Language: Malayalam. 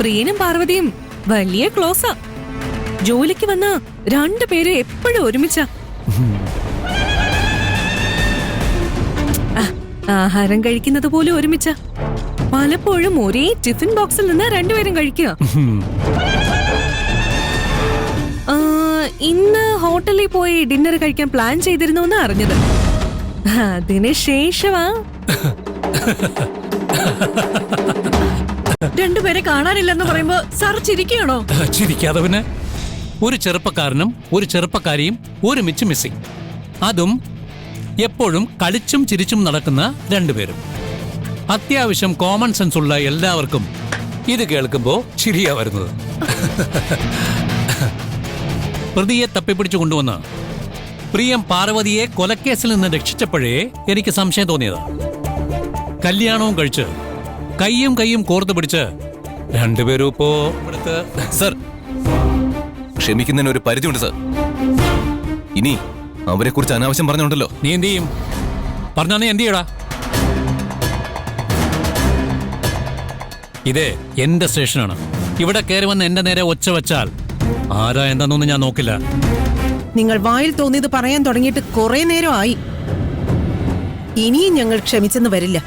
പ്രിയനും പാർവതിയും വലിയ ക്ലോസാ. ജോലിക്ക് വന്ന രണ്ടുപേരും എപ്പോഴും ഒരുമിച്ചാ. ആഹാരം കഴിക്കുന്നത് പോലും ഒരുമിച്ചാ. പലപ്പോഴും ഒരേ ടിഫിൻ ബോക്സിൽ നിന്ന് രണ്ടുപേരും കഴിക്കുക. ഇന്ന് ഹോട്ടലിൽ പോയി ഡിന്നർ കഴിക്കാൻ പ്ലാൻ ചെയ്തിരുന്നു എന്ന് അറിഞ്ഞത്. അതിന് ശേഷമാ രണ്ടുപേരെ കാണാനില്ലെന്ന് പറയുമ്പോ സാർ ചിരിക്കുകയാണോ? ചിരിക്കാതെ പിന്നെ. ഒരു ചെറുപ്പക്കാരനും ഒരു ചെറുപ്പക്കാരിയും ഒരുമിച്ച് മിസ്സിംഗ്. അതും എപ്പോഴും കളിച്ചും ചിരിച്ചും നടക്കുന്ന രണ്ടുപേരും. അത്യാവശ്യം കോമൺ സെൻസ് ഉള്ള എല്ലാവർക്കും ഇത് കേൾക്കുമ്പോ ചിരിയാ വരുന്നത്. പ്രതിയെ തപ്പിപ്പിടിച്ചു കൊണ്ടുവന്ന് പ്രിയം പാർവതിയെ കൊലക്കേസിൽ നിന്ന് രക്ഷിച്ചപ്പോഴേ എനിക്ക് സംശയം തോന്നിയത്. കല്യാണവും കഴിച്ച് കയ്യും കയ്യും കോർത്തു പിടിച്ച് രണ്ടുപേരും ഇപ്പോ ഇവിടുത്തെ. സർ, ക്ഷമിക്കുന്നതിന് ഒരു പരിധിയുണ്ട് സർ. ഇനി അവരെ കുറിച്ച് അനാവശ്യം പറഞ്ഞുണ്ടല്ലോ. നീ എന്ത് ചെയ്യും? പറഞ്ഞാ നീ എന്ത് ചെയ്യടാ? ഇതേ എന്റെ സ്റ്റേഷനാണ്. ഇവിടെ കയറി വന്ന് എന്റെ നേരെ ഒച്ച വെച്ചാൽ ആരാ എന്താന്നൊന്നും ഞാൻ നോക്കില്ല. നിങ്ങൾ വായിൽ തോന്നിയത് പറയാൻ തുടങ്ങിയിട്ട് കുറെ നേരമായി. ഇനിയും ഞങ്ങൾ ക്ഷമിച്ചെന്ന് വരില്ല.